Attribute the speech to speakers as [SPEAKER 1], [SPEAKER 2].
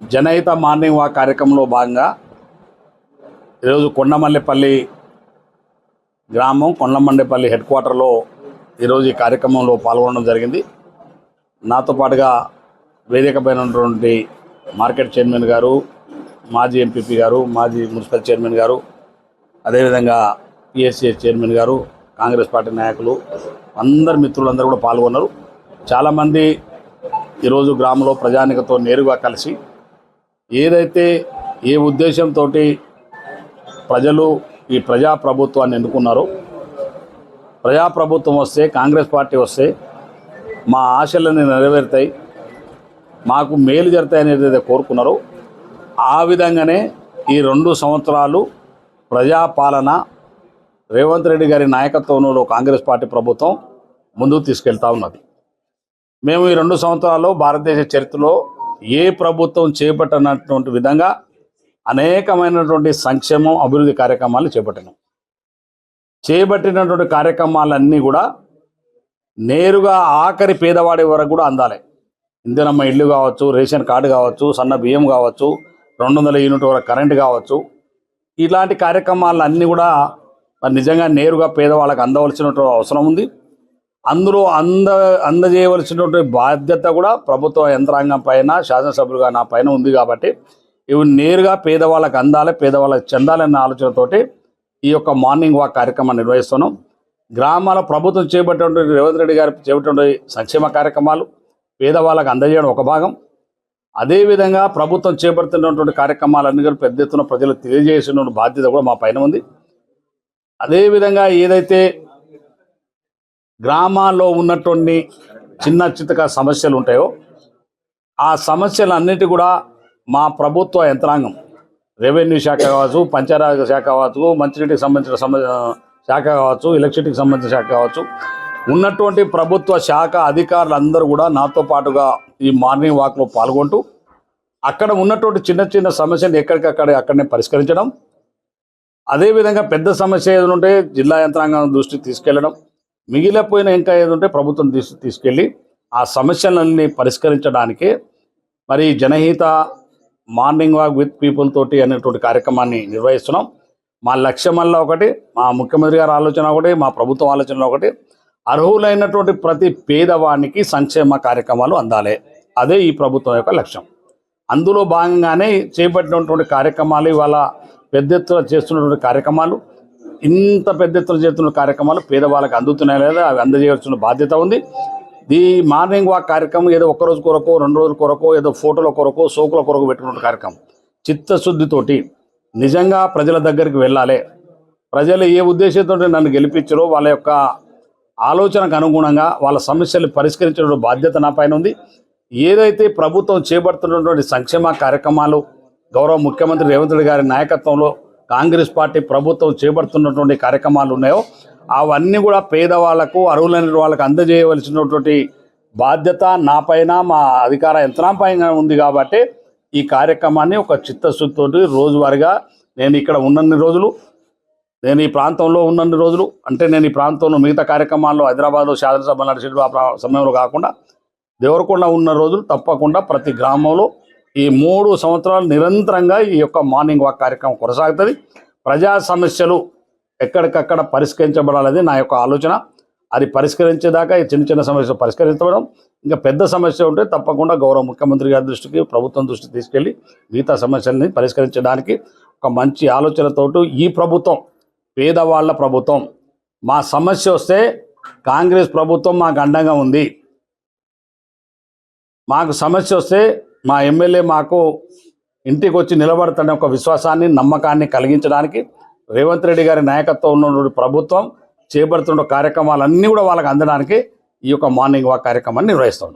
[SPEAKER 1] జనహిత morning walk కార్యక్రమంలో భాగంగా ఈరోజు కొండమల్లేపల్లి గ్రామం కొండమల్లేపల్లి హెడ్ క్వార్టర్లో ఈరోజు ఈ కార్యక్రమంలో పాల్గొనడం జరిగింది. నాతో పాటుగా వేదికపైనటువంటి మార్కెట్ చైర్మన్ గారు, మాజీ ఎంపీపీ గారు, మాజీ మున్సిపల్ చైర్మన్ గారు, అదేవిధంగా పిఎస్సిఎస్ చైర్మన్ గారు, కాంగ్రెస్ పార్టీ నాయకులు, అందరు మిత్రులందరూ కూడా పాల్గొన్నారు. చాలామంది ఈరోజు గ్రామంలో ప్రజానికతో నేరుగా కలిసి ఏదైతే ఏ ఉద్దేశంతో ప్రజలు ఈ ప్రజాప్రభుత్వాన్ని ఎన్నుకున్నారో, ప్రజాప్రభుత్వం వస్తే, కాంగ్రెస్ పార్టీ వస్తే మా ఆశలన్నీ నెరవేరుతాయి, మాకు మేలు జరుగుతాయి అనేది ఏదైతే కోరుకున్నారో ఆ విధంగానే ఈ 2 సంవత్సరాలు ప్రజాపాలన రేవంత్ రెడ్డి గారి నాయకత్వంలో కాంగ్రెస్ పార్టీ ప్రభుత్వం ముందుకు తీసుకెళ్తా ఉన్నది. మేము ఈ 2 సంవత్సరాల్లో భారతదేశ చరిత్రలో ఏ ప్రభుత్వం చేపట్టినటువంటి విధంగా అనేకమైనటువంటి సంక్షేమం, అభివృద్ధి కార్యక్రమాలు చేపట్టినటువంటి కార్యక్రమాలన్నీ కూడా నేరుగా ఆఖరి పేదవాడి వరకు కూడా అందాలి. ఇందిరమ్మ ఇల్లు కావచ్చు, రేషన్ కార్డు కావచ్చు, సన్న బియ్యం కావచ్చు, 200 యూనిట్ వరకు కరెంటు కావచ్చు, ఇలాంటి కార్యక్రమాలన్నీ కూడా నిజంగా నేరుగా పేదవాళ్ళకి అందవలసినటువంటి అవసరం ఉంది. అందులో అందజేయవలసినటువంటి బాధ్యత కూడా ప్రభుత్వ యంత్రాంగం పైన, శాసనసభ్యులుగా నా పైన ఉంది. కాబట్టి ఇవి నేరుగా పేదవాళ్ళకి అందాలి, పేదవాళ్ళకి చెందాలన్న ఆలోచనతోటి ఈ యొక్క మార్నింగ్ వాక్ కార్యక్రమాన్ని నిర్వహిస్తున్నాం. గ్రామాల ప్రభుత్వం చేపట్టినటువంటి రేవంత్ రెడ్డి గారు చేపట్టినటువంటి సంక్షేమ కార్యక్రమాలు పేదవాళ్ళకి అందజేయడం ఒక భాగం. అదేవిధంగా ప్రభుత్వం చేపడుతున్నటువంటి కార్యక్రమాలన్నీ కూడా పెద్ద ఎత్తున ప్రజలకు తెలియజేసిన బాధ్యత కూడా మా పైన ఉంది. అదేవిధంగా ఏదైతే గ్రామాల్లో ఉన్నటువంటి చిన్న చితక సమస్యలు ఉంటాయో ఆ సమస్యలన్నిటి కూడా మా ప్రభుత్వ యంత్రాంగం, రెవెన్యూ శాఖ కావచ్చు, పంచాయతీ శాఖ కావచ్చు, మంచినీటికి సంబంధించిన శాఖ కావచ్చు, ఎలక్ట్రిసిటీకి సంబంధించిన శాఖ కావచ్చు, ఉన్నటువంటి ప్రభుత్వ శాఖ అధికారులందరూ కూడా నాతో పాటుగా ఈ మార్నింగ్ వాక్లో పాల్గొంటూ అక్కడ ఉన్నటువంటి చిన్న చిన్న సమస్యలు అక్కడనే పరిష్కరించడం, అదేవిధంగా పెద్ద సమస్య ఏదైనా ఉంటే జిల్లా యంత్రాంగం దృష్టికి తీసుకెళ్లడం, మిగిలిపోయిన ఇంకా ఏదంటే ప్రభుత్వం తీసుకెళ్ళి ఆ సమస్యలన్నీ పరిష్కరించడానికి మరి జనహిత మార్నింగ్ వాక్ విత్ పీపుల్ తోటి అనేటువంటి కార్యక్రమాన్ని నిర్వహిస్తున్నాం. మా లక్ష్యం వల్ల ఒకటి, మా ముఖ్యమంత్రి గారి ఆలోచన ఒకటి, మా ప్రభుత్వం ఆలోచన ఒకటి, అర్హులైనటువంటి ప్రతి పేదవానికి సంక్షేమ కార్యక్రమాలు అందాలి. అదే ఈ ప్రభుత్వం యొక్క లక్ష్యం. అందులో భాగంగానే చేపట్టినటువంటి కార్యక్రమాలు, ఇవాళ పెద్ద ఎత్తున చేస్తున్నటువంటి కార్యక్రమాలు, ఇంత పెద్ద ఎత్తున చేస్తున్న కార్యక్రమాలు పేదవాళ్ళకి అందుతున్నాయి లేదా అవి అందజేయాల్సిన బాధ్యత ఉంది. ఈ మార్నింగ్ వాక్ కార్యక్రమం ఏదో 1 రోజు కొరకో, 2 రోజుల కొరకో, ఏదో ఫోటోల కొరకో, సోకుల కొరకు పెట్టుకున్న కార్యక్రమం చిత్తశుద్ధితోటి నిజంగా ప్రజల దగ్గరికి వెళ్ళాలి. ప్రజలు ఏ ఉద్దేశంతో నన్ను గెలిపించారో వాళ్ళ యొక్క ఆలోచనకు అనుగుణంగా వాళ్ళ సమస్యలు పరిష్కరించడం బాధ్యత నా పైన ఉంది. ఏదైతే ప్రభుత్వం చేపడుతున్నటువంటి సంక్షేమ కార్యక్రమాలు గౌరవ ముఖ్యమంత్రి రేవంత్ రెడ్డి గారి నాయకత్వంలో కాంగ్రెస్ పార్టీ ప్రభుత్వం చేపడుతున్నటువంటి కార్యక్రమాలు ఉన్నాయో అవన్నీ కూడా పేదవాళ్లకు, అర్హులైన వాళ్ళకు అందజేయవలసినటువంటి బాధ్యత నా పైన, మా అధికార యంత్రం పైన ఉంది. కాబట్టి ఈ కార్యక్రమాన్ని ఒక చిత్తశుద్ధితోటి రోజువారీగా నేను ఇక్కడ ఉన్నన్ని రోజులు, నేను ఈ ప్రాంతంలో ఉన్నన్ని రోజులు, అంటే నేను ఈ ప్రాంతంలో మిగతా కార్యక్రమాల్లో హైదరాబాద్లో శాసనసభ నడిచేటు ఆ సమయంలో కాకుండా దేవరకొండ ఉన్న రోజులు తప్పకుండా ప్రతి గ్రామంలో ఈ 3 సంవత్సరాలు నిరంతరంగా ఈ యొక్క మార్నింగ్ వాక్ కార్యక్రమం కొనసాగుతుంది. ప్రజా సమస్యలు ఎక్కడికక్కడ పరిష్కరించబడాలనేది నా యొక్క ఆలోచన. అది పరిష్కరించేదాకా ఈ చిన్న చిన్న సమస్యలు పరిష్కరించడం, ఇంకా పెద్ద సమస్య ఉంటే తప్పకుండా గౌరవ ముఖ్యమంత్రి గారి దృష్టికి, ప్రభుత్వం దృష్టికి తీసుకెళ్ళి మిగతా సమస్యల్ని పరిష్కరించడానికి ఒక మంచి ఆలోచనతోటి ఈ ప్రభుత్వం పేదవాళ్ల ప్రభుత్వం. మా సమస్య వస్తే కాంగ్రెస్ ప్రభుత్వం మాకు అండంగా ఉంది. మాకు సమస్య వస్తే మా ఎమ్మెల్యే మాకు ఇంటికి వచ్చి నిలబడతాడనే ఒక విశ్వాసాన్ని, నమ్మకాన్ని కలిగించడానికి రేవంత్ రెడ్డి గారి నాయకత్వం ఉన్న ప్రభుత్వం చేపడుతున్న కార్యక్రమాలన్నీ కూడా వాళ్ళకి అందడానికి ఈ యొక్క మార్నింగ్ వాక్ కార్యక్రమాన్ని నిర్వహిస్తున్నాం.